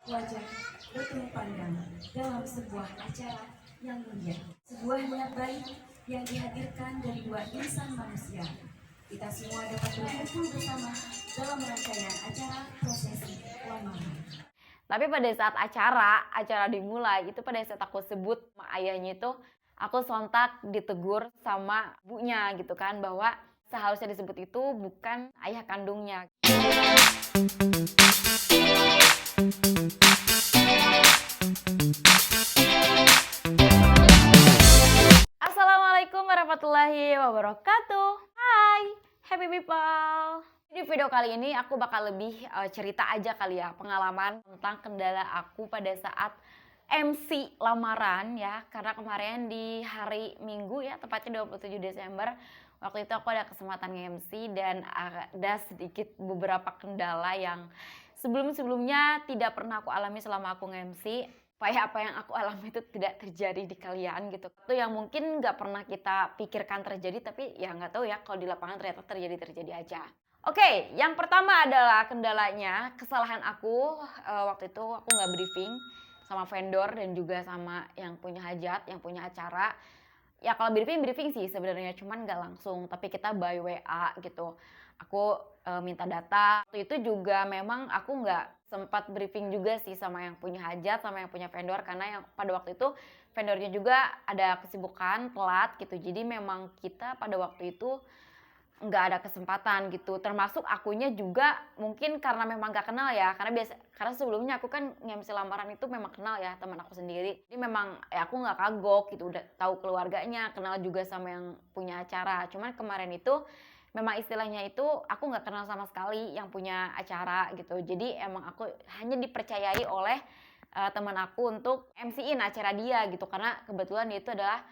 wajah bertemu pandang dalam sebuah acara yang mulia. Sebuah niat baik yang dihadirkan dari dua insan manusia. Kita semua dapat berkumpul bersama dalam rangkaian acara prosesi lamaran. Tapi pada saat acara dimulai, itu pada saat aku sebut sama ayahnya itu, aku sontak ditegur sama ibunya gitu kan, bahwa seharusnya disebut itu bukan ayah kandungnya. Assalamualaikum warahmatullahi wabarakatuh. Hai, happy people. Di video kali ini aku bakal lebih cerita aja kali ya, pengalaman tentang kendala aku pada saat MC lamaran ya. Karena kemarin di hari Minggu ya, tepatnya 27 Desember, waktu itu aku ada kesempatan nge-MC dan ada sedikit beberapa kendala yang sebelum-sebelumnya tidak pernah aku alami selama aku nge-MC. Supaya apa yang aku alami itu tidak terjadi di kalian gitu. Itu yang mungkin nggak pernah kita pikirkan terjadi, tapi ya nggak tahu ya, kalau di lapangan ternyata terjadi aja. Oke, yang pertama adalah kendalanya kesalahan aku. Waktu itu aku nggak briefing sama vendor dan juga sama yang punya hajat, yang punya acara. Ya kalau briefing sih sebenarnya, cuman nggak langsung, tapi kita by WA gitu. Aku minta data. Waktu itu juga memang aku nggak sempat briefing juga sih sama yang punya hajat, sama yang punya vendor, karena yang pada waktu itu vendornya juga ada kesibukan, telat gitu. Jadi memang kita pada waktu itu nggak ada kesempatan gitu, termasuk akunya juga mungkin karena memang nggak kenal ya, karena sebelumnya aku kan nge-MC lamaran itu memang kenal ya teman aku sendiri, jadi memang ya aku nggak kagok gitu, udah tahu keluarganya, kenal juga sama yang punya acara. Cuman kemarin itu memang istilahnya itu aku nggak kenal sama sekali yang punya acara gitu, jadi emang aku hanya dipercayai oleh teman aku untuk MC-in acara dia gitu, karena kebetulan dia itu adalah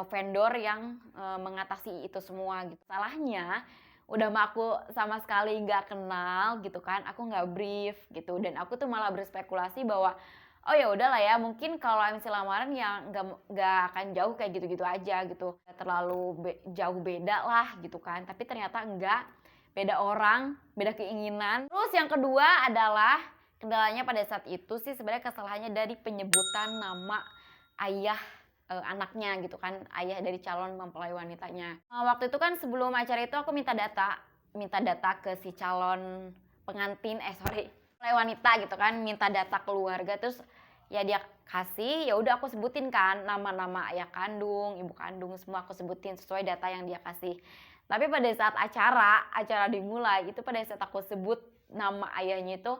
vendor yang mengatasi itu semua gitu. Salahnya udah mah aku sama sekali nggak kenal gitu kan, aku nggak brief gitu, dan aku tuh malah berspekulasi bahwa oh ya udahlah ya, mungkin kalau MC lamaran ya nggak akan jauh kayak gitu-gitu aja gitu, nggak terlalu jauh beda lah gitu kan. Tapi ternyata enggak, beda orang, beda keinginan. Terus yang kedua adalah kendalanya pada saat itu sih sebenarnya kesalahannya dari penyebutan nama ayah anaknya gitu kan, ayah dari calon mempelai wanitanya. Waktu itu kan sebelum acara itu aku minta data ke si calon pengantin, mempelai wanita gitu kan, minta data keluarga, terus ya dia kasih, ya udah aku sebutin kan nama-nama ayah kandung, ibu kandung, semua aku sebutin sesuai data yang dia kasih. Tapi pada saat acara dimulai, itu pada saat aku sebut nama ayahnya itu,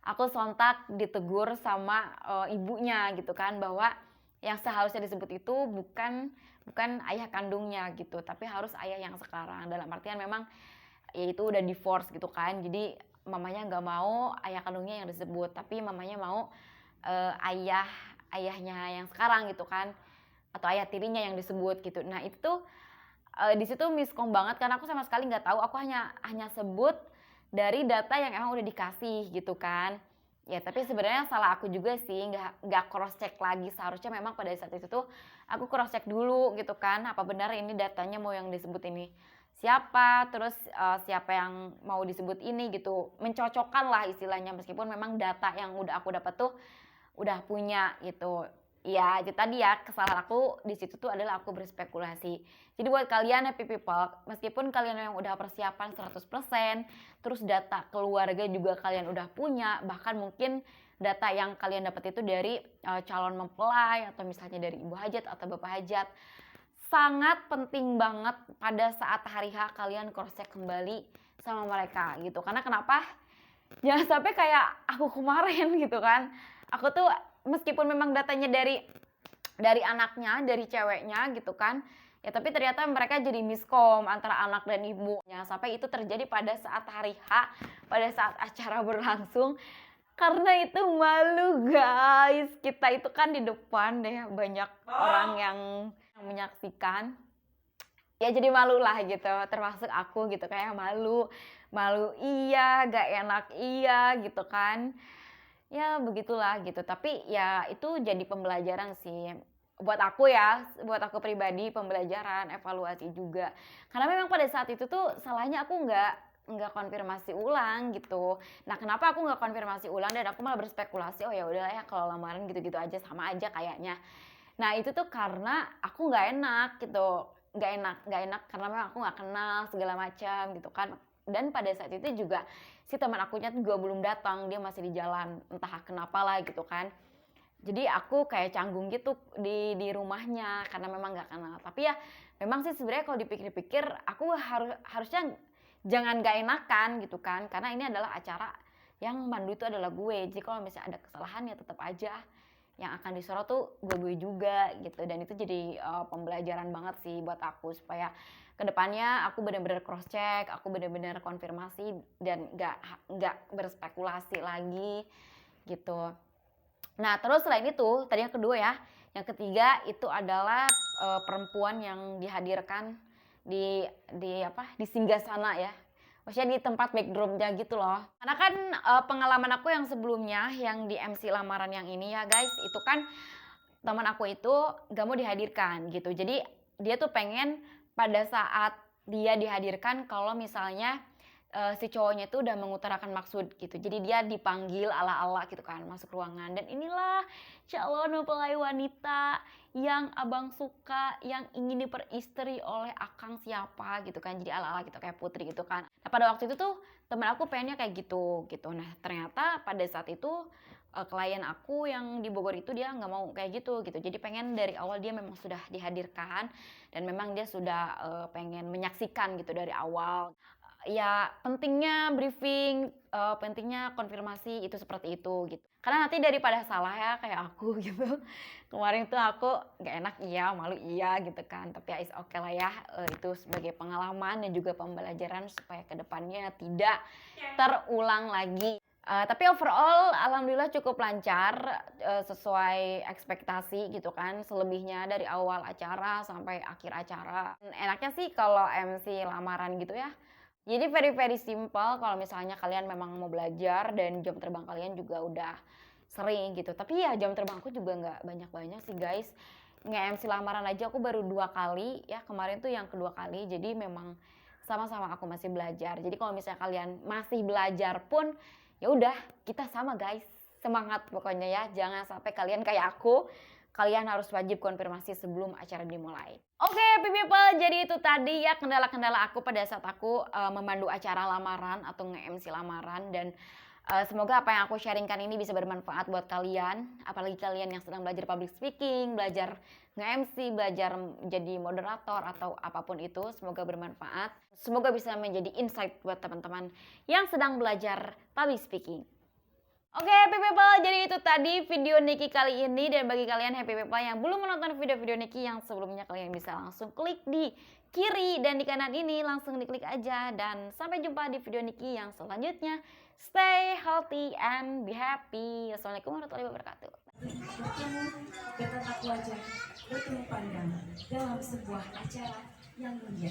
aku sontak ditegur sama ibunya gitu kan, bahwa yang seharusnya disebut itu bukan ayah kandungnya gitu, tapi harus ayah yang sekarang. Dalam artian memang ya itu udah divorce gitu kan, jadi mamanya nggak mau ayah kandungnya yang disebut, tapi mamanya mau ayahnya yang sekarang gitu kan, atau ayah tirinya yang disebut gitu. Nah itu tuh di situ miskom banget, karena aku sama sekali nggak tahu, aku hanya sebut dari data yang emang udah dikasih gitu kan. Ya tapi sebenarnya salah aku juga sih, nggak cross check lagi. Seharusnya memang pada saat itu tuh aku cross check dulu gitu kan, apa benar ini datanya mau yang disebut ini siapa, terus siapa yang mau disebut ini gitu, mencocokkan lah istilahnya, meskipun memang data yang udah aku dapat tuh udah punya gitu. Ya itu tadi ya, kesalahan aku di situ tuh adalah aku berspekulasi. Jadi buat kalian happy people, meskipun kalian yang udah persiapan 100%, terus data keluarga juga kalian udah punya, bahkan mungkin data yang kalian dapat itu dari calon mempelai, atau misalnya dari ibu hajat atau bapak hajat, sangat penting banget pada saat hari H kalian cross check kembali sama mereka gitu. Karena kenapa? Jangan sampai kayak aku kemarin gitu kan. Aku tuh meskipun memang datanya dari anaknya, dari ceweknya gitu kan, ya tapi ternyata mereka jadi miskom antara anak dan ibu. Jangan sampai itu terjadi pada saat hari H, pada saat acara berlangsung. Karena itu malu guys, kita itu kan di depan deh banyak orang yang menyaksikan. Ya jadi malu lah gitu, termasuk aku gitu, kayak malu iya, gak enak iya gitu kan. Ya begitulah gitu, tapi ya itu jadi pembelajaran sih buat aku ya, buat aku pribadi, pembelajaran, evaluasi juga. Karena memang pada saat itu tuh salahnya aku nggak konfirmasi ulang gitu. Nah, kenapa aku nggak konfirmasi ulang dan aku malah berspekulasi, oh ya udahlah ya kalau lamaran gitu-gitu aja sama aja kayaknya. Nah, itu tuh karena aku nggak enak gitu, nggak enak karena memang aku nggak kenal segala macam gitu kan. Dan pada saat itu juga si teman akunya tuh juga belum datang, dia masih di jalan, entah kenapa lah gitu kan. Jadi aku kayak canggung gitu di rumahnya karena memang nggak kenal. Tapi ya memang sih sebenarnya kalau dipikir-pikir aku harusnya jangan nggak enakan gitu kan, karena ini adalah acara yang mandu itu adalah gue. Jadi kalau misalnya ada kesalahan ya tetap aja yang akan disorot tuh gue juga gitu. Dan itu jadi pembelajaran banget sih buat aku supaya kedepannya aku benar-benar cross check, aku benar-benar konfirmasi dan nggak berspekulasi lagi gitu. Nah, terus selain itu, tadi yang kedua ya, yang ketiga itu adalah perempuan yang dihadirkan di singgasana ya. Maksudnya di tempat backdropnya gitu loh. Karena kan pengalaman aku yang sebelumnya yang di MC lamaran yang ini ya guys, itu kan teman aku itu gak mau dihadirkan gitu. Jadi dia tuh pengen pada saat dia dihadirkan kalau misalnya si cowoknya itu udah mengutarakan maksud gitu. Jadi dia dipanggil ala-ala gitu kan masuk ruangan. Dan inilah calon mempelai wanita yang abang suka, yang ingin diperistri oleh akang siapa gitu kan. Jadi ala-ala gitu kayak putri gitu kan. Nah, pada waktu itu tuh temen aku pengennya kayak gitu. Nah, ternyata pada saat itu klien aku yang di Bogor itu dia nggak mau kayak gitu. Jadi pengen dari awal dia memang sudah dihadirkan dan memang dia sudah pengen menyaksikan gitu dari awal. Ya pentingnya briefing, pentingnya konfirmasi itu seperti itu gitu. Karena nanti daripada salah ya kayak aku gitu. Kemarin tuh aku nggak enak iya, malu iya gitu kan. Tapi ya is oke lah ya, itu sebagai pengalaman dan juga pembelajaran supaya kedepannya tidak terulang lagi. Tapi overall alhamdulillah cukup lancar, sesuai ekspektasi gitu kan. Selebihnya dari awal acara sampai akhir acara. Enaknya sih kalau MC lamaran gitu ya. Jadi very simple kalau misalnya kalian memang mau belajar dan jam terbang kalian juga udah sering gitu. Tapi ya jam terbangku juga nggak banyak-banyak sih guys. Nge-MC lamaran aja aku baru 2 kali ya, kemarin tuh yang kedua kali. Jadi memang sama-sama aku masih belajar. Jadi kalau misalnya kalian masih belajar pun ya udah kita sama guys. Semangat pokoknya ya, jangan sampai kalian kayak aku. Kalian harus wajib konfirmasi sebelum acara dimulai. Oke, people, jadi itu tadi ya kendala-kendala aku pada saat aku memandu acara lamaran atau nge-MC lamaran. Dan semoga apa yang aku sharingkan ini bisa bermanfaat buat kalian. Apalagi kalian yang sedang belajar public speaking, belajar nge-MC, belajar jadi moderator atau apapun itu. Semoga bermanfaat. Semoga bisa menjadi insight buat teman-teman yang sedang belajar public speaking. Oke, happy people, jadi itu tadi video Niki kali ini. Dan bagi kalian happy people yang belum menonton video-video Niki yang sebelumnya, kalian bisa langsung klik di kiri dan di kanan ini, langsung diklik aja. Dan sampai jumpa di video Niki yang selanjutnya. Stay healthy and be happy. Assalamualaikum warahmatullahi wabarakatuh. Bertemu bertatap wajah, bertemu pandang dalam sebuah acara yang mulia.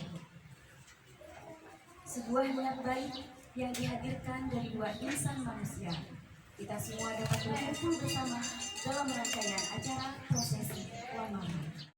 Sebuah niat baik yang dihadirkan dari 2 insan manusia. Kita semua dapat berkumpul bersama dalam rangkaian acara prosesi lamaran.